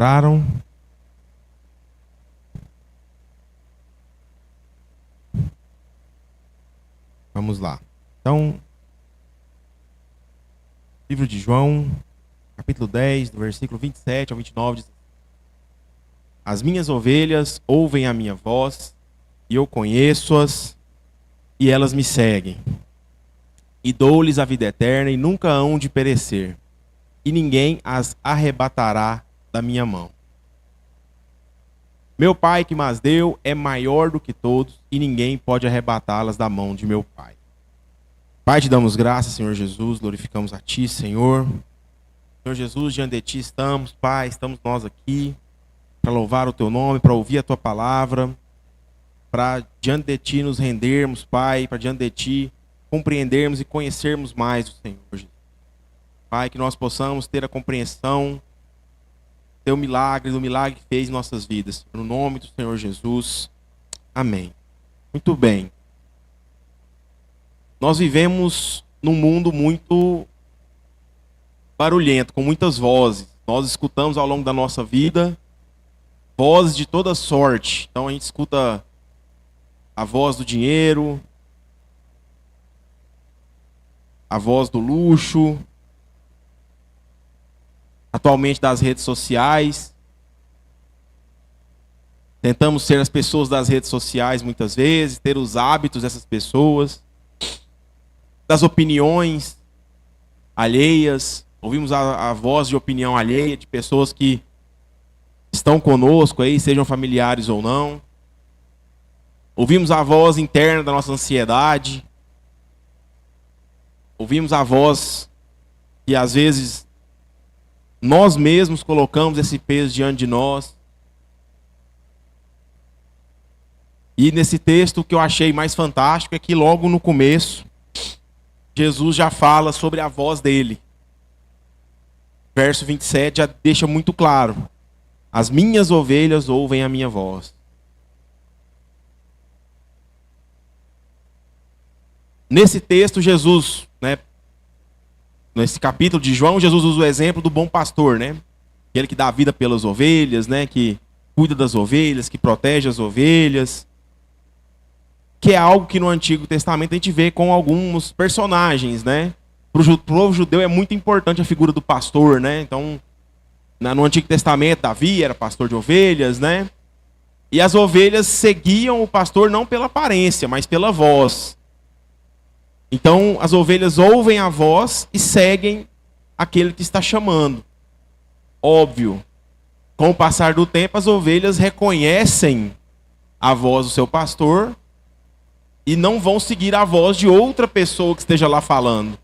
Entraram? Vamos lá. Então, livro de João, capítulo 10, do versículo 27 ao 29, diz: As minhas ovelhas ouvem a minha voz, e eu conheço-as, e elas me seguem. E dou-lhes a vida eterna, e nunca hão de perecer, e ninguém as arrebatará da minha mão. Meu Pai que mas deu é maior do que todos, e ninguém pode arrebatá-las da mão de meu Pai. Pai, te damos graças, Senhor Jesus, glorificamos a Ti, Senhor. Senhor Jesus, diante de Ti estamos, Pai, estamos nós aqui para louvar o Teu nome, para ouvir a Tua palavra, para diante de Ti nos rendermos, Pai, para diante de Ti compreendermos e conhecermos mais o Senhor Jesus. Pai, que nós possamos ter a compreensão do Teu milagre, do milagre que fez em nossas vidas. No nome do Senhor Jesus. Amém. Muito bem. Nós vivemos num mundo muito barulhento, com muitas vozes. Nós escutamos ao longo da nossa vida vozes de toda sorte. Então a gente escuta a voz do dinheiro, a voz do luxo, atualmente das redes sociais. Tentamos ser as pessoas das redes sociais muitas vezes, ter os hábitos dessas pessoas, das opiniões alheias. Ouvimos a voz de opinião alheia de pessoas que estão conosco aí, sejam familiares ou não. Ouvimos a voz interna da nossa ansiedade. Ouvimos a voz que às vezes nós mesmos colocamos esse peso diante de nós. E nesse texto o que eu achei mais fantástico é que logo no começo Jesus já fala sobre a voz dele. Verso 27 já deixa muito claro: As minhas ovelhas ouvem a minha voz. Nesse texto, Jesus, nesse capítulo de João, Jesus usa o exemplo do bom pastor, Aquele que dá a vida pelas ovelhas, que cuida das ovelhas, que protege as ovelhas. Que é algo que no Antigo Testamento a gente vê com alguns personagens, Para o povo judeu é muito importante a figura do pastor, Então, no Antigo Testamento, Davi era pastor de ovelhas, E as ovelhas seguiam o pastor não pela aparência, mas pela voz. Então, as ovelhas ouvem a voz e seguem aquele que está chamando. Óbvio, com o passar do tempo, as ovelhas reconhecem a voz do seu pastor e não vão seguir a voz de outra pessoa que esteja lá falando.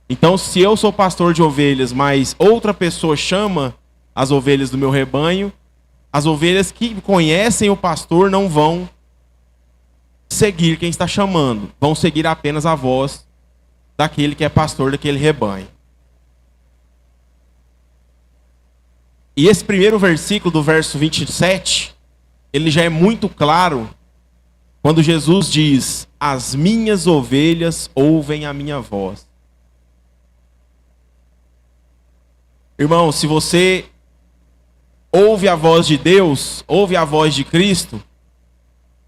Então, se eu sou pastor de ovelhas, mas outra pessoa chama as ovelhas do meu rebanho, as ovelhas que conhecem o pastor não vão seguir quem está chamando, vão seguir apenas a voz daquele que é pastor daquele rebanho. E esse primeiro versículo do verso 27, ele já é muito claro quando Jesus diz: As minhas ovelhas ouvem a minha voz. Irmão, se você ouve a voz de Deus, ouve a voz de Cristo,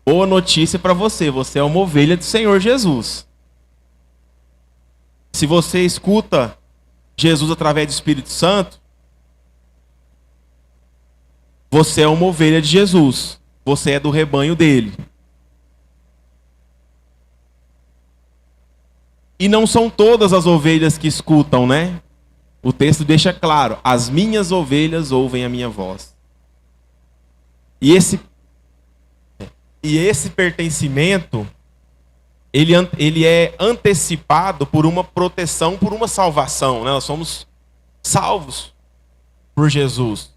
boa notícia para você, você é uma ovelha do Senhor Jesus. Se você escuta Jesus através do Espírito Santo, você é uma ovelha de Jesus, você é do rebanho dele. E não são todas as ovelhas que escutam, O texto deixa claro: As minhas ovelhas ouvem a minha voz. E esse pertencimento, ele é antecipado por uma proteção, por uma salvação. Nós somos salvos por Jesus.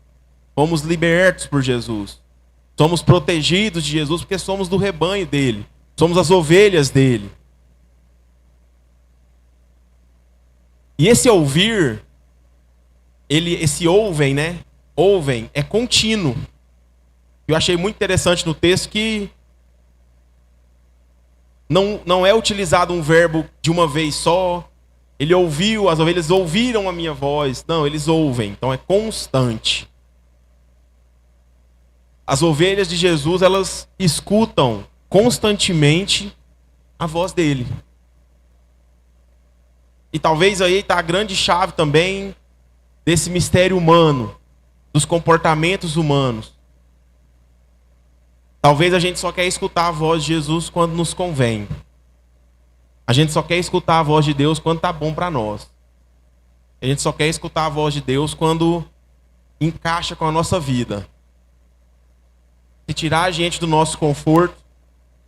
Fomos libertos por Jesus. Somos protegidos de Jesus porque somos do rebanho dele. Somos as ovelhas dele. E esse ouvir, esse ouvem, Ouvem é contínuo. Eu achei muito interessante no texto que não é utilizado um verbo de uma vez só, Ele ouviu, as ovelhas ouviram a minha voz. Não, eles ouvem, então é constante. As ovelhas de Jesus, elas escutam constantemente a voz dele. E talvez aí está a grande chave também desse mistério humano, dos comportamentos humanos. Talvez a gente só quer escutar a voz de Jesus quando nos convém. A gente só quer escutar a voz de Deus quando está bom para nós. A gente só quer escutar a voz de Deus quando encaixa com a nossa vida. Se tirar a gente do nosso conforto,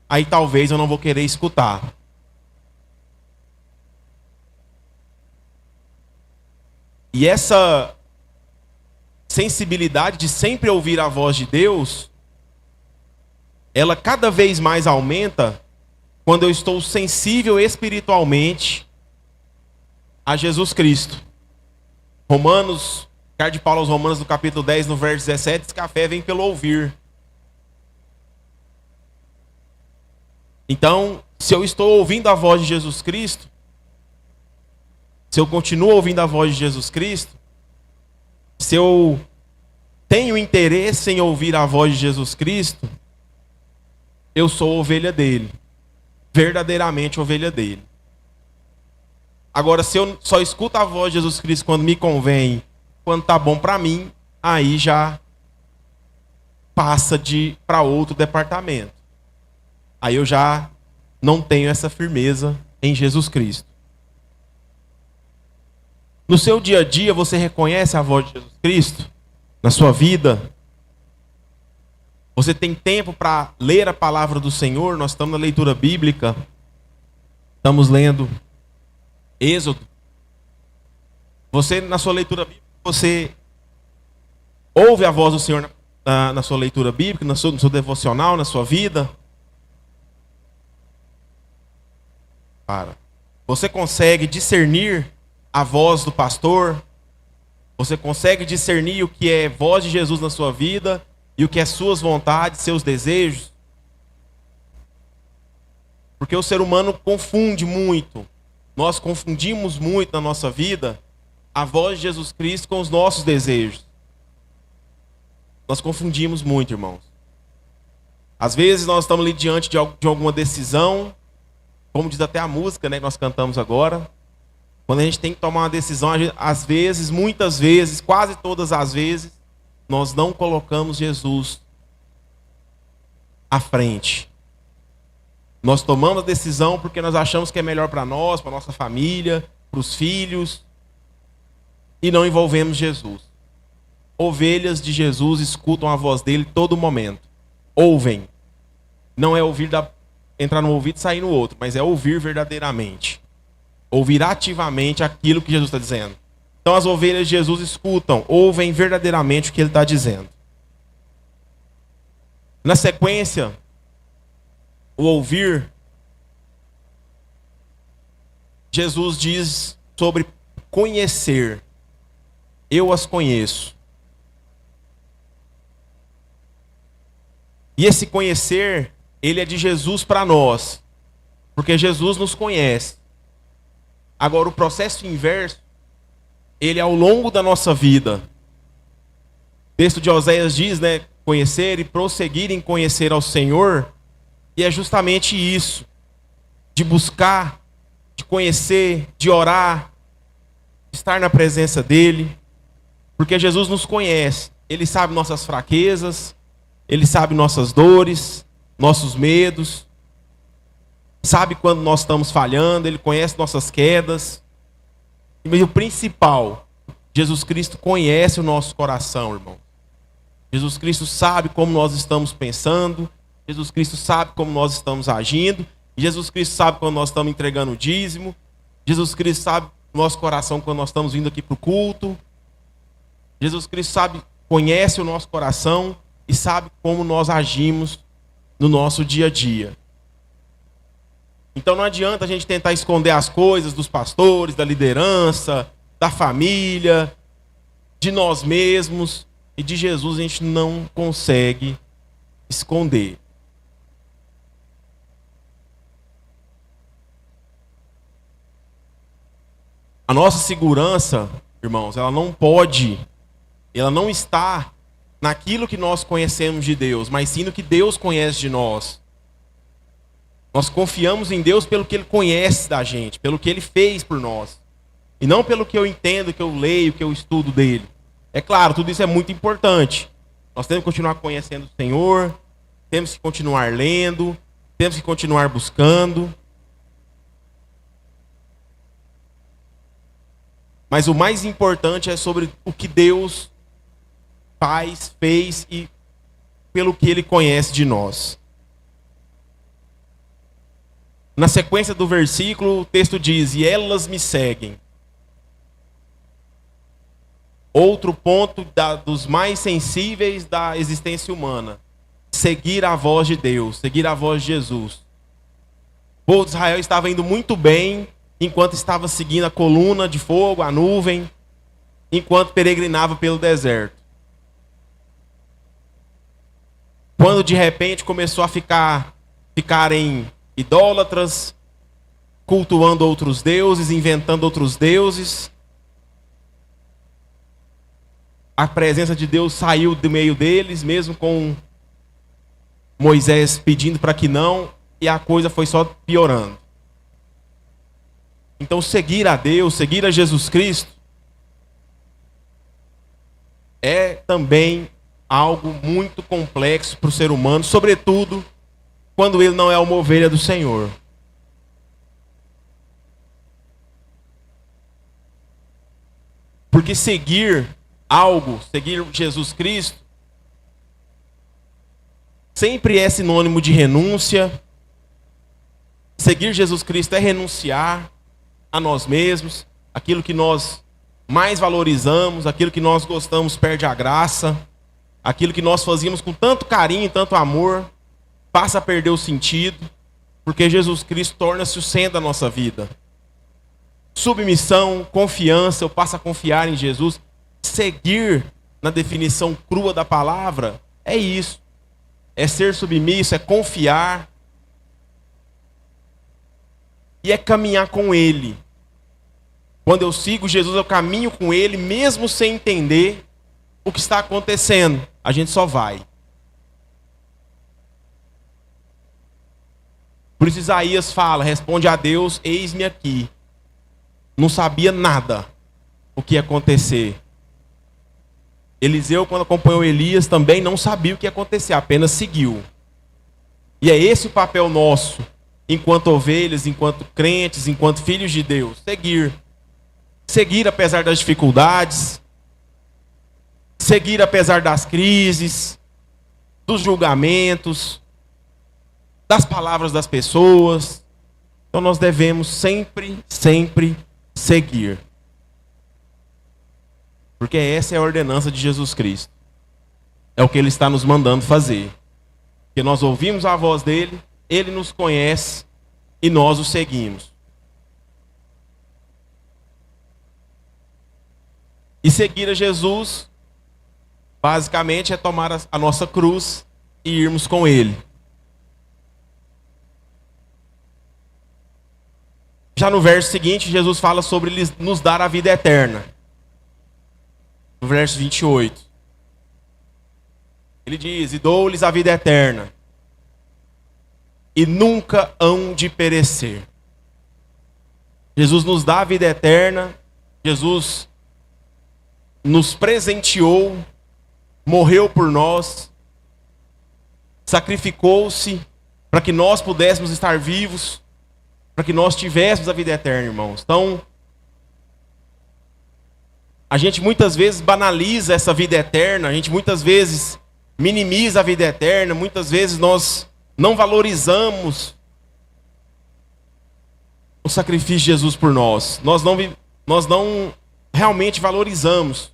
aí talvez eu não vou querer escutar. E essa sensibilidade de sempre ouvir a voz de Deus, ela cada vez mais aumenta quando eu estou sensível espiritualmente a Jesus Cristo. Romanos, carta de Paulo aos Romanos, no capítulo 10, no verso 17, diz que a fé vem pelo ouvir. Então, se eu estou ouvindo a voz de Jesus Cristo, se eu continuo ouvindo a voz de Jesus Cristo, se eu tenho interesse em ouvir a voz de Jesus Cristo, eu sou ovelha dele. Verdadeiramente ovelha dele. Agora, se eu só escuto a voz de Jesus Cristo quando me convém, quando está bom para mim, aí já passa para outro departamento. Aí eu já não tenho essa firmeza em Jesus Cristo. No seu dia a dia, você reconhece a voz de Jesus Cristo? Na sua vida? Você tem tempo para ler a palavra do Senhor? Nós estamos na leitura bíblica. Estamos lendo Êxodo. Você, na sua leitura bíblica, você ouve a voz do Senhor na sua leitura bíblica, no seu devocional, na sua vida? Você consegue discernir a voz do pastor? Você consegue discernir o que é voz de Jesus na sua vida e o que é suas vontades, seus desejos? Porque o ser humano confunde muito. Nós confundimos muito na nossa vida a voz de Jesus Cristo com os nossos desejos. Nós confundimos muito, irmãos. Às vezes nós estamos ali diante de alguma decisão, como diz até a música, né, que nós cantamos agora. Quando a gente tem que tomar uma decisão, às vezes, muitas vezes, quase todas as vezes, nós não colocamos Jesus à frente. Nós tomamos a decisão porque nós achamos que é melhor para nós, para nossa família, para os filhos, e não envolvemos Jesus. Ovelhas de Jesus escutam a voz dele todo momento. Ouvem. Não é ouvir entrar no ouvido e sair no outro, mas é ouvir verdadeiramente. Ouvir ativamente aquilo que Jesus está dizendo. Então as ovelhas de Jesus escutam, ouvem verdadeiramente o que ele está dizendo. Na sequência, o ouvir, Jesus diz sobre conhecer. Eu as conheço. E esse conhecer, ele é de Jesus para nós, porque Jesus nos conhece. Agora, o processo inverso, ele é ao longo da nossa vida. O texto de Oséias diz, né, conhecer e prosseguir em conhecer ao Senhor, e é justamente isso, de buscar, de conhecer, de orar, de estar na presença dele, porque Jesus nos conhece, ele sabe nossas fraquezas, ele sabe nossas dores, nossos medos, sabe quando nós estamos falhando, ele conhece nossas quedas. E o principal, Jesus Cristo conhece o nosso coração, irmão. Jesus Cristo sabe como nós estamos pensando, Jesus Cristo sabe como nós estamos agindo, Jesus Cristo sabe quando nós estamos entregando o dízimo, Jesus Cristo sabe o nosso coração quando nós estamos vindo aqui para o culto. Jesus Cristo sabe, conhece o nosso coração e sabe como nós agimos no nosso dia a dia. Então não adianta a gente tentar esconder as coisas dos pastores, da liderança, da família, de nós mesmos. E de Jesus a gente não consegue esconder. A nossa segurança, irmãos, ela não está naquilo que nós conhecemos de Deus, mas sim no que Deus conhece de nós. Nós confiamos em Deus pelo que Ele conhece da gente, pelo que Ele fez por nós. E não pelo que eu entendo, que eu leio, que eu estudo dele. É claro, tudo isso é muito importante. Nós temos que continuar conhecendo o Senhor, temos que continuar lendo, temos que continuar buscando. Mas o mais importante é sobre o que Deus faz, fez e pelo que Ele conhece de nós. Na sequência do versículo, o texto diz: e elas me seguem. Outro ponto dos mais sensíveis da existência humana. Seguir a voz de Deus, seguir a voz de Jesus. O povo de Israel estava indo muito bem, enquanto estava seguindo a coluna de fogo, a nuvem, enquanto peregrinava pelo deserto. Quando de repente começou a ficarem idólatras, cultuando outros deuses, inventando outros deuses, a presença de Deus saiu do meio deles, mesmo com Moisés pedindo para que não, e a coisa foi só piorando. Então, seguir a Deus, seguir a Jesus Cristo, é também algo muito complexo para o ser humano, sobretudo quando ele não é uma ovelha do Senhor. Porque seguir algo, seguir Jesus Cristo, sempre é sinônimo de renúncia. Seguir Jesus Cristo é renunciar a nós mesmos, aquilo que nós mais valorizamos, aquilo que nós gostamos perde a graça, aquilo que nós fazíamos com tanto carinho e tanto amor passa a perder o sentido, porque Jesus Cristo torna-se o centro da nossa vida. Submissão, confiança, eu passo a confiar em Jesus. Seguir, na definição crua da palavra, é isso. É ser submisso, é confiar. E é caminhar com Ele. Quando eu sigo Jesus, eu caminho com Ele, mesmo sem entender o que está acontecendo. A gente só vai. Por isso Isaías fala, responde a Deus, eis-me aqui. Não sabia nada o que ia acontecer. Eliseu, quando acompanhou Elias, também não sabia o que ia acontecer, apenas seguiu. E é esse o papel nosso, enquanto ovelhas, enquanto crentes, enquanto filhos de Deus. Seguir. Seguir apesar das dificuldades. Seguir apesar das crises, dos julgamentos, das palavras das pessoas. Então nós devemos sempre, sempre seguir. Porque essa é a ordenança de Jesus Cristo. É o que Ele está nos mandando fazer. Porque nós ouvimos a voz dEle, Ele nos conhece e nós o seguimos. E seguir a Jesus, basicamente, é tomar a nossa cruz e irmos com Ele. Já no verso seguinte, Jesus fala sobre nos dar a vida eterna. No verso 28. Ele diz, e dou-lhes a vida eterna, e nunca hão de perecer. Jesus nos dá a vida eterna, Jesus nos presenteou, morreu por nós, sacrificou-se para que nós pudéssemos estar vivos, para que nós tivéssemos a vida eterna, irmãos. Então, a gente muitas vezes banaliza essa vida eterna, a gente muitas vezes minimiza a vida eterna, muitas vezes nós não valorizamos o sacrifício de Jesus por nós. Nós não realmente valorizamos.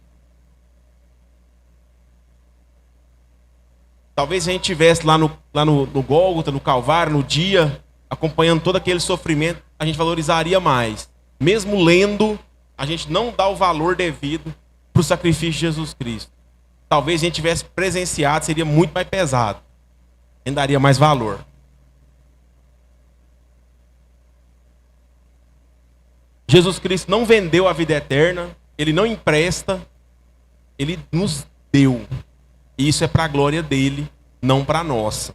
Talvez a gente estivesse lá no Gólgota, no Calvário, no dia, acompanhando todo aquele sofrimento, a gente valorizaria mais. Mesmo lendo, a gente não dá o valor devido para o sacrifício de Jesus Cristo. Talvez a gente tivesse presenciado, seria muito mais pesado. A gente daria mais valor. Jesus Cristo não vendeu a vida eterna, Ele não empresta, Ele nos deu. E isso é para a glória dele, não para a nossa.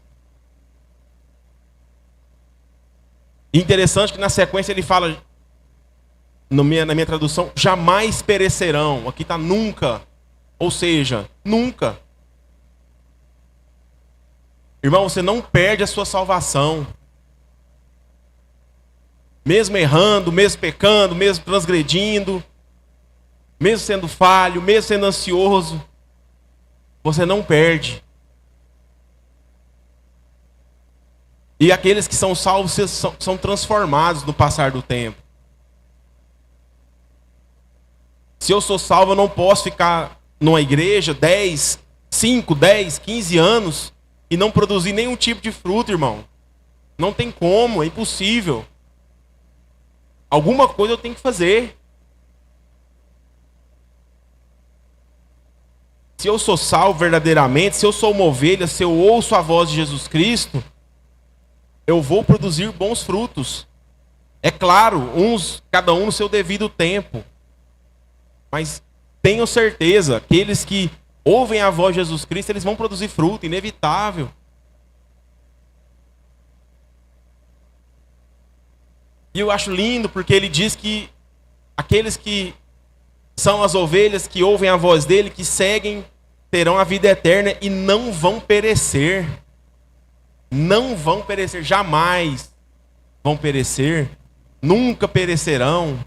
Interessante que na sequência ele fala, na minha tradução, jamais perecerão. Aqui está nunca. Ou seja, nunca. Irmão, você não perde a sua salvação. Mesmo errando, mesmo pecando, mesmo transgredindo, mesmo sendo falho, mesmo sendo ansioso, você não perde. E aqueles que são salvos são transformados no passar do tempo. Se eu sou salvo, eu não posso ficar numa igreja 5, 10, 15 anos e não produzir nenhum tipo de fruto, irmão. Não tem como, é impossível. Alguma coisa eu tenho que fazer. Se eu sou salvo verdadeiramente, se eu sou uma ovelha, se eu ouço a voz de Jesus Cristo, eu vou produzir bons frutos. É claro, cada um no seu devido tempo. Mas tenho certeza, aqueles que ouvem a voz de Jesus Cristo, eles vão produzir fruto, inevitável. E eu acho lindo porque ele diz que aqueles que são as ovelhas que ouvem a voz dele, que seguem, terão a vida eterna e não vão perecer. Não vão perecer, jamais vão perecer, nunca perecerão.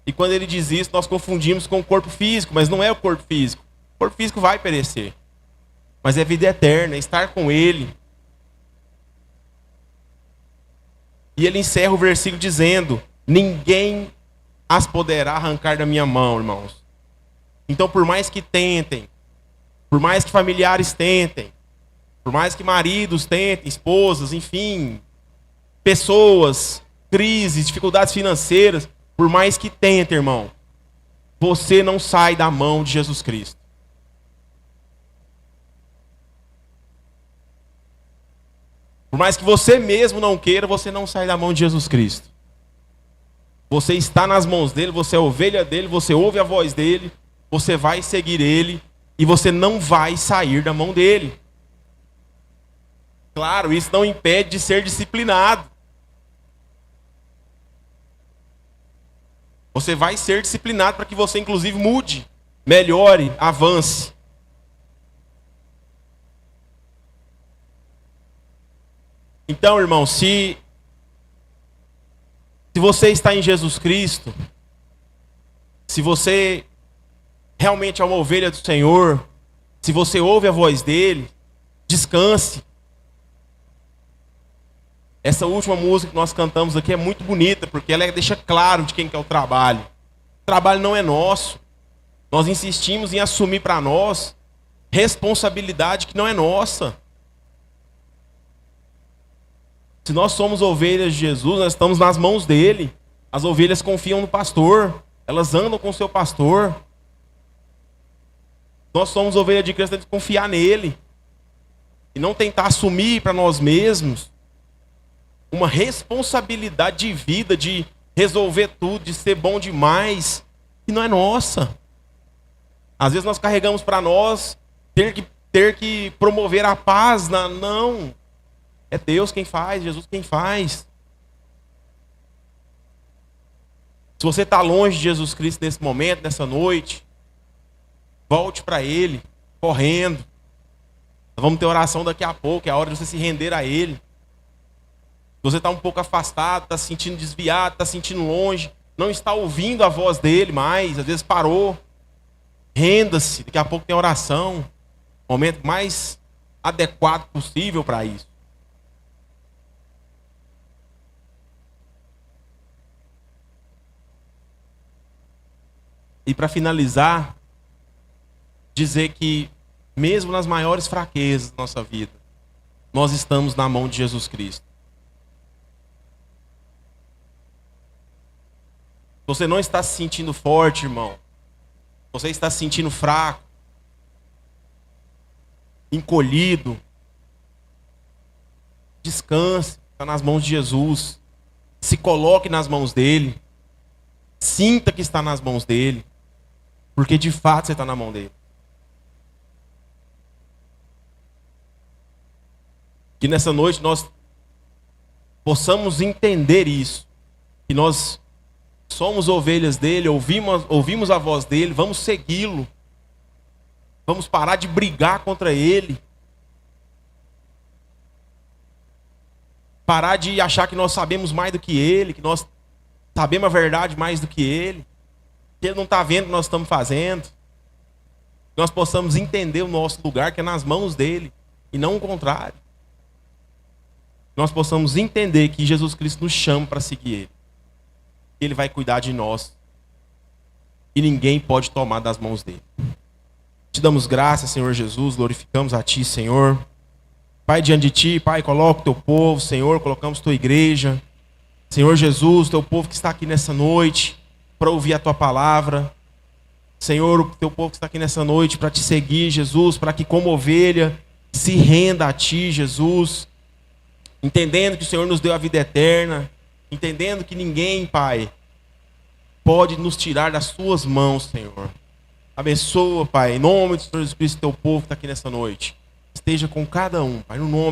E quando ele diz isso, nós confundimos com o corpo físico, mas não é o corpo físico. O corpo físico vai perecer, mas é vida eterna, é estar com ele. E ele encerra o versículo dizendo: ninguém as poderá arrancar da minha mão, irmãos. Então, por mais que tentem, por mais que familiares tentem, por mais que maridos tentem, esposas, enfim, pessoas, crises, dificuldades financeiras, por mais que tentem, irmão, você não sai da mão de Jesus Cristo. Por mais que você mesmo não queira, você não sai da mão de Jesus Cristo. Você está nas mãos dele, você é ovelha dele, você ouve a voz dele, você vai seguir ele e você não vai sair da mão dele. Claro, isso não impede de ser disciplinado. Você vai ser disciplinado para que você, inclusive, mude, melhore, avance. Então, irmão, se você está em Jesus Cristo, se você realmente é uma ovelha do Senhor, se você ouve a voz dele, descanse. Essa última música que nós cantamos aqui é muito bonita, porque ela deixa claro de quem que é o trabalho. O trabalho não é nosso. Nós insistimos em assumir para nós responsabilidade que não é nossa. Se nós somos ovelhas de Jesus, nós estamos nas mãos dele. As ovelhas confiam no pastor, elas andam com o seu pastor. Nós somos ovelhas de Cristo, temos que confiar nele. E não tentar assumir para nós mesmos uma responsabilidade de vida, de resolver tudo, de ser bom demais, que não é nossa. Às vezes nós carregamos para nós ter que promover a paz. Não. É Deus quem faz, Jesus quem faz. Se você está longe de Jesus Cristo nesse momento, nessa noite, volte para Ele, correndo. Nós vamos ter oração daqui a pouco, é a hora de você se render a Ele. Se você está um pouco afastado, está se sentindo desviado, está se sentindo longe, não está ouvindo a voz dele mais, às vezes parou, renda-se, daqui a pouco tem oração. Momento mais adequado possível para isso. E para finalizar, dizer que mesmo nas maiores fraquezas da nossa vida, nós estamos na mão de Jesus Cristo. Você não está se sentindo forte, irmão. Você está se sentindo fraco, encolhido. Descanse, está nas mãos de Jesus. Se coloque nas mãos dele. Sinta que está nas mãos dele. Porque de fato você está na mão dele. Que nessa noite nós possamos entender isso. Que nós somos ovelhas dele, ouvimos a voz dele, vamos segui-lo. Vamos parar de brigar contra ele. Parar de achar que nós sabemos mais do que ele, que nós sabemos a verdade mais do que ele. Que ele não está vendo o que nós estamos fazendo. Que nós possamos entender o nosso lugar, que é nas mãos dele, e não o contrário. Que nós possamos entender que Jesus Cristo nos chama para seguir ele. Ele vai cuidar de nós. E ninguém pode tomar das mãos dele. Te damos graças, Senhor Jesus, glorificamos a Ti, Senhor. Pai, diante de Ti, Pai, coloca o Teu povo, Senhor, colocamos Tua igreja. Senhor Jesus, Teu povo que está aqui nessa noite para ouvir a Tua palavra. Senhor, o Teu povo que está aqui nessa noite para Te seguir, Jesus, para que como ovelha se renda a Ti, Jesus. Entendendo que o Senhor nos deu a vida eterna. Entendendo que ninguém, Pai, pode nos tirar das Suas mãos, Senhor. Abençoa, Pai, em nome do Senhor Jesus Cristo, Teu povo que está aqui nessa noite. Esteja com cada um, Pai, no nome